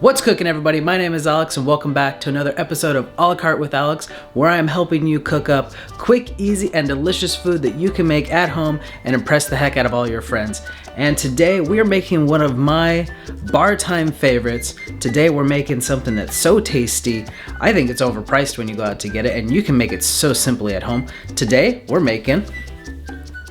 What's cooking, everybody? My name is Alex and welcome back to another episode of A La Carte with Alex, where I am helping you cook up quick, easy, and delicious food that you can make at home and impress the heck out of all your friends. And today we are making one of my bar time favorites. Today we're making something that's so tasty, I think it's overpriced when you go out to get it, and you can make it so simply at home. Today we're making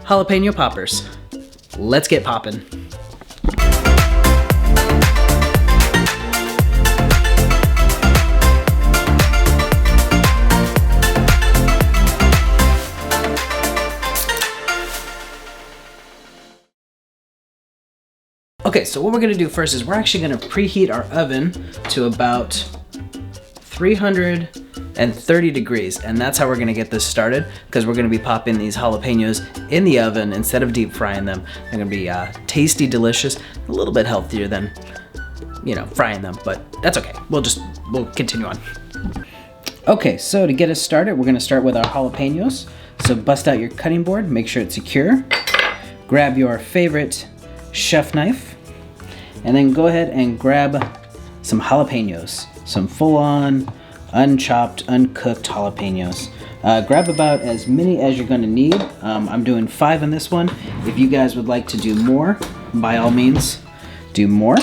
Jalapeño Poppers. Let's get poppin'. Okay, so what we're gonna do first is we're actually gonna preheat our oven to about 330 degrees, and that's how we're gonna get this started, because we're gonna be popping these jalapenos in the oven instead of deep frying them. They're gonna be tasty, delicious, a little bit healthier than, frying them, but that's okay. We'll continue on. Okay, so to get us started, we're gonna start with our jalapenos. So bust out your cutting board, make sure it's secure. Grab your favorite chef knife, and then go ahead and grab some jalapenos, some full-on, unchopped, uncooked jalapenos. Grab about as many as you're going to need. I'm doing 5 in this one. If you guys would like to do more, by all means, do more.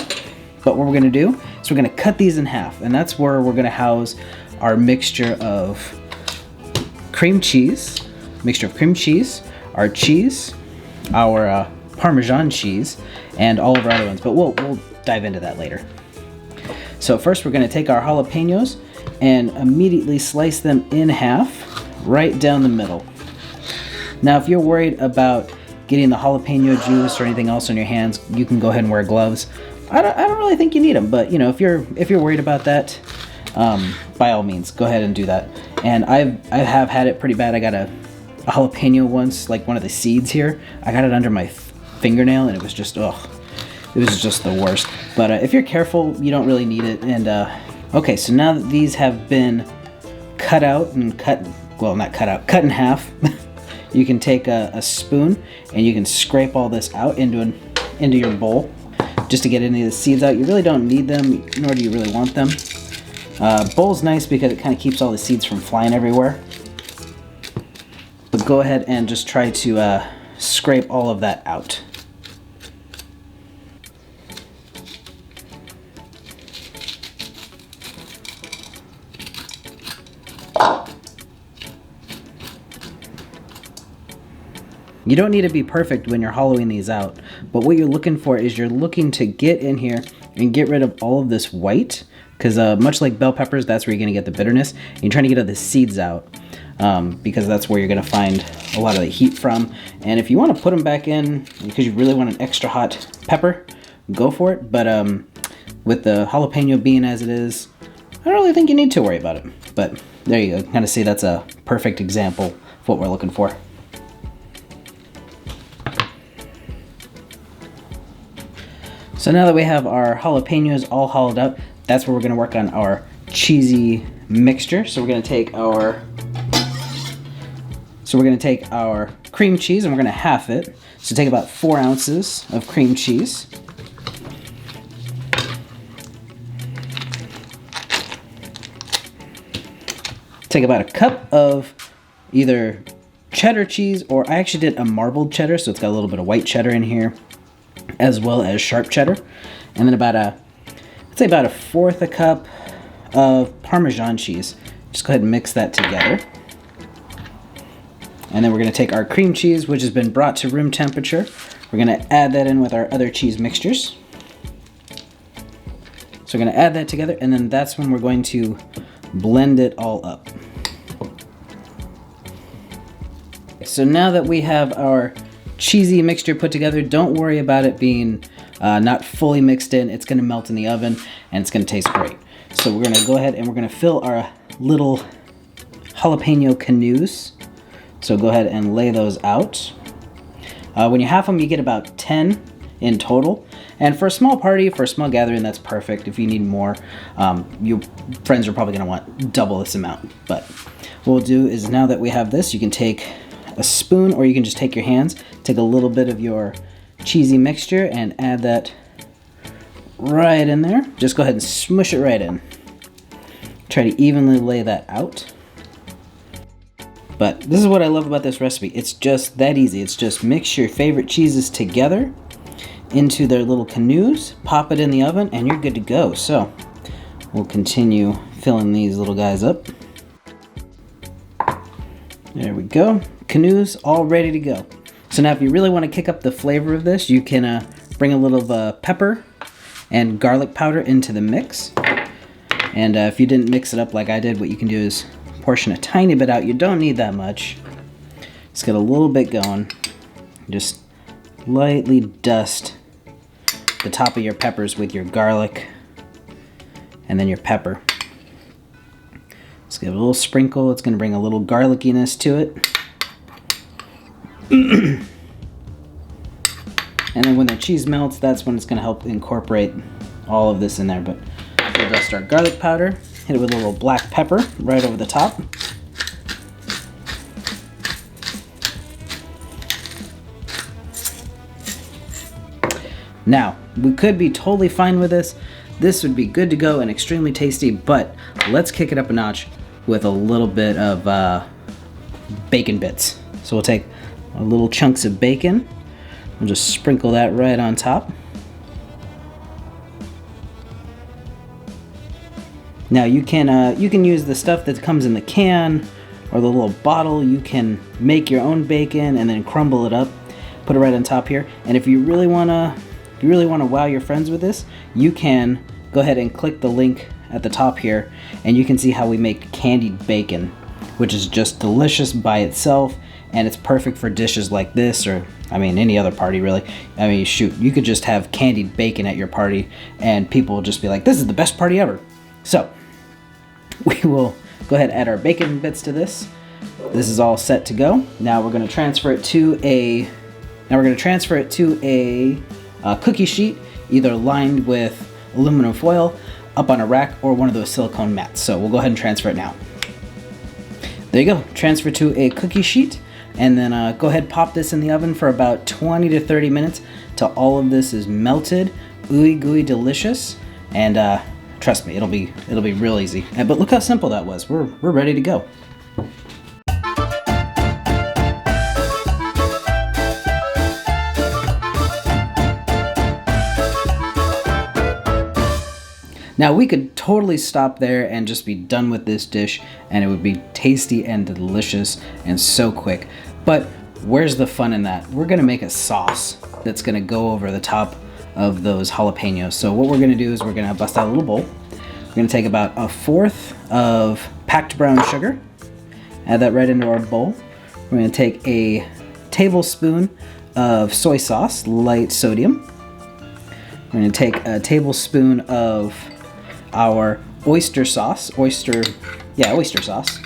But what we're going to do is we're going to cut these in half, and that's where we're going to house our mixture of cream cheese, our cheese, our Parmesan cheese, and all of our other ones, but we'll dive into that later. So first we're going to take our jalapenos and immediately slice them in half right down the middle. Now if you're worried about getting the jalapeno juice or anything else on your hands, you can go ahead and wear gloves. I don't really think you need them, but if you're worried about that, by all means go ahead and do that. And I have had it pretty bad. I got a jalapeno once, like one of the seeds here. I got it under my fingernail, and it was just the worst. But if you're careful, you don't really need it. And okay, so now that these have been cut out and cut in half, you can take a spoon and you can scrape all this out into your bowl just to get any of the seeds out. You really don't need them, nor do you really want them. Bowl's nice because it kind of keeps all the seeds from flying everywhere. But go ahead and just try to scrape all of that out. You don't need to be perfect when you're hollowing these out, but what you're looking for is you're looking to get in here and get rid of all of this white, because much like bell peppers, that's where you're going to get the bitterness. And you're trying to get all the seeds out, because that's where you're going to find a lot of the heat from. And if you want to put them back in because you really want an extra hot pepper, go for it. But with the jalapeno being as it is, I don't really think you need to worry about it. But there you go. Kind of see that's a perfect example of what we're looking for. So now that we have our jalapenos all hollowed up, that's where we're going to work on our cheesy mixture. So we're going to take our cream cheese and we're going to half it. So take about 4 ounces of cream cheese. Take about a cup of either cheddar cheese, or I actually did a marbled cheddar, so it's got a little bit of white cheddar in here, as well as sharp cheddar. And then about a 1/4 cup of Parmesan cheese. Just go ahead and mix that together. And then we're going to take our cream cheese, which has been brought to room temperature. We're going to add that in with our other cheese mixtures. So we're going to add that together, and then that's when we're going to blend it all up. So now that we have our cheesy mixture put together, don't worry about it being not fully mixed in. It's going to melt in the oven and it's going to taste great. So we're going to go ahead and we're going to fill our little jalapeno canoes. So go ahead and lay those out. When you half them, you get about 10 in total. And for a small party, for a small gathering, that's perfect. If you need more, your friends are probably going to want double this amount. But what we'll do is, now that we have this, you can take a spoon, or you can just take your hands, take a little bit of your cheesy mixture and add that right in there. Just go ahead and smush it right in. Try to evenly lay that out. But this is what I love about this recipe. It's just that easy. It's just mix your favorite cheeses together into their little canoes, pop it in the oven, and you're good to go. So we'll continue filling these little guys up. There we go. Canoes all ready to go. So now if you really want to kick up the flavor of this, you can bring a little pepper and garlic powder into the mix. And if you didn't mix it up like I did, what you can do is portion a tiny bit out. You don't need that much. Just get a little bit going. Just lightly dust the top of your peppers with your garlic and then your pepper. Just give it a little sprinkle. It's going to bring a little garlickiness to it. And then when the cheese melts, that's when it's going to help incorporate all of this in there. But we'll dust our garlic powder, hit it with a little black pepper right over the top. Now, we could be totally fine with this. This would be good to go and extremely tasty, but let's kick it up a notch with a little bit of bacon bits. So we'll take our little chunks of bacon. We'll just sprinkle that right on top. Now you can use the stuff that comes in the can or the little bottle. You can make your own bacon and then crumble it up, put it right on top here. And if you really wanna wow your friends with this, you can go ahead and click the link at the top here, and you can see how we make candied bacon, which is just delicious by itself, and it's perfect for dishes like this, or I mean any other party really. I mean, shoot, you could just have candied bacon at your party and people will just be like, this is the best party ever. So we will go ahead and add our bacon bits to this. This is all set to go. Now we're going to transfer it to a cookie sheet, either lined with aluminum foil, up on a rack, or one of those silicone mats. So we'll go ahead and transfer it now. There you go. Transfer to a cookie sheet, and then go ahead and pop this in the oven for about 20 to 30 minutes till all of this is melted, ooey gooey delicious, and trust me, it'll be real easy. But look how simple that was. We're ready to go. Now we could totally stop there and just be done with this dish and it would be tasty and delicious and so quick. But where's the fun in that? We're gonna make a sauce that's gonna go over the top of those jalapenos. So what we're gonna do is we're gonna bust out a little bowl. We're gonna take about 1/4 of packed brown sugar, add that right into our bowl. We're gonna take a tablespoon of soy sauce, light sodium. We're gonna take a tablespoon of our oyster sauce, oyster sauce.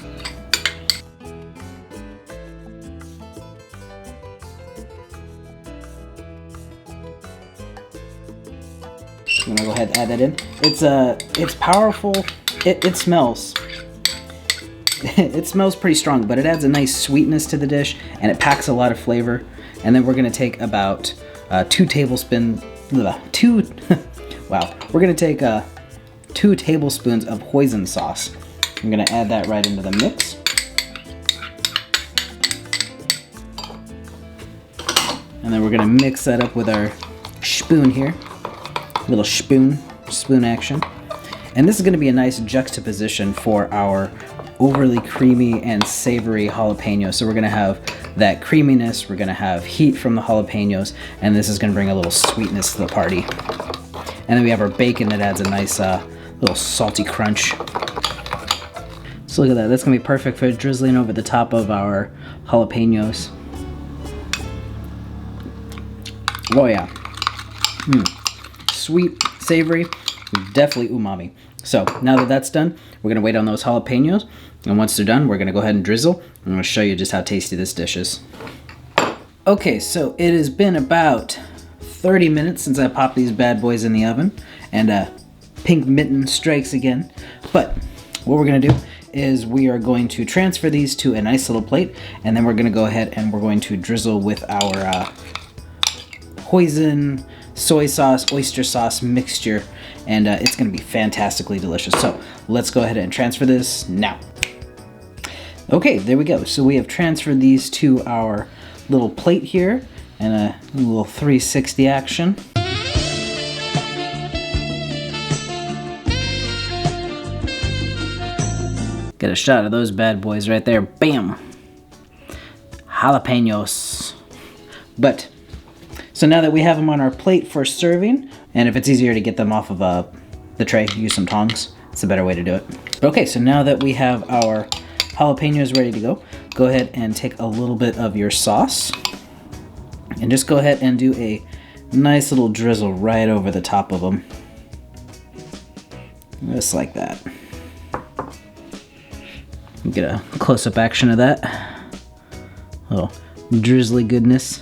I'm gonna go ahead and add that in. It's powerful. It smells. It smells pretty strong, but it adds a nice sweetness to the dish, and it packs a lot of flavor. And then we're gonna take about 2 tablespoons. Wow, we're gonna take 2 tablespoons of hoisin sauce. I'm gonna add that right into the mix. And then we're gonna mix that up with our spoon here. Little spoon action. And this is gonna be a nice juxtaposition for our overly creamy and savory jalapenos. So we're gonna have that creaminess, we're gonna have heat from the jalapenos, and this is gonna bring a little sweetness to the party. And then we have our bacon that adds a nice little salty crunch. So look at that, that's gonna be perfect for drizzling over the top of our jalapenos. Oh yeah. Sweet, savory, definitely umami. So now that that's done, we're gonna wait on those jalapenos, and once they're done, we're gonna go ahead and drizzle. I'm gonna show you just how tasty this dish is. Okay, so it has been about 30 minutes since I popped these bad boys in the oven, and pink mitten strikes again. But what we're gonna do is we are going to transfer these to a nice little plate, and then we're gonna go ahead and we're going to drizzle with our hoisin, soy sauce, oyster sauce mixture, and it's gonna be fantastically delicious. So let's go ahead and transfer this now. Okay, there we go. So we have transferred these to our little plate here, and a little 360 action. Get a shot of those bad boys right there. Bam! Jalapeños. But, so now that we have them on our plate for serving, and if it's easier to get them off of the tray, use some tongs. It's a better way to do it. Okay, so now that we have our jalapenos ready to go ahead and take a little bit of your sauce, and just go ahead and do a nice little drizzle right over the top of them. Just like that. Get a close-up action of that. Little drizzly goodness.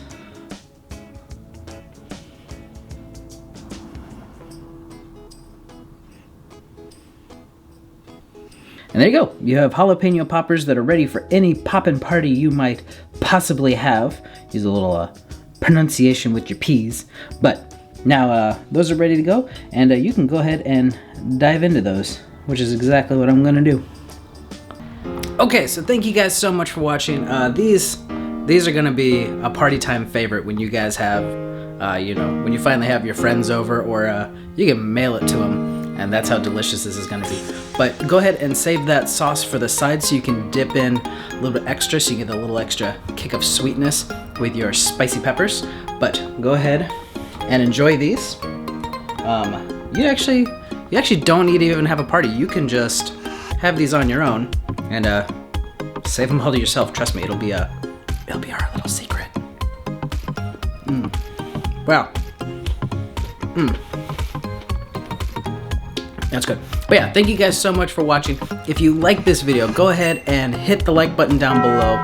And there you go. You have jalapeno poppers that are ready for any poppin' party you might possibly have. Use a little pronunciation with your P's. But now those are ready to go, and you can go ahead and dive into those, which is exactly what I'm gonna do. Okay, so thank you guys so much for watching. These are gonna be a party time favorite when you guys have, when you finally have your friends over, or you can mail it to them, and that's how delicious this is gonna be. But go ahead and save that sauce for the side so you can dip in a little bit extra, so you get a little extra kick of sweetness with your spicy peppers. But go ahead and enjoy these. You actually don't need to even have a party. You can just have these on your own and save them all to yourself. Trust me, it'll be our little secret. Wow. That's good. But yeah, thank you guys so much for watching. If you like this video, go ahead and hit the like button down below.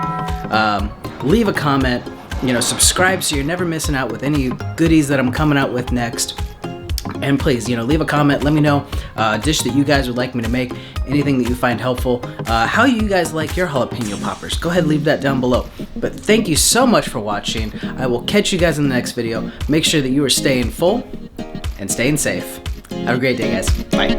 Leave a comment. Subscribe so you're never missing out with any goodies that I'm coming out with next. And please, leave a comment. Let me know a dish that you guys would like me to make, anything that you find helpful, how you guys like your jalapeno poppers. Go ahead and leave that down below. But thank you so much for watching. I will catch you guys in the next video. Make sure that you are staying full and staying safe. Have a great day, guys. Bye.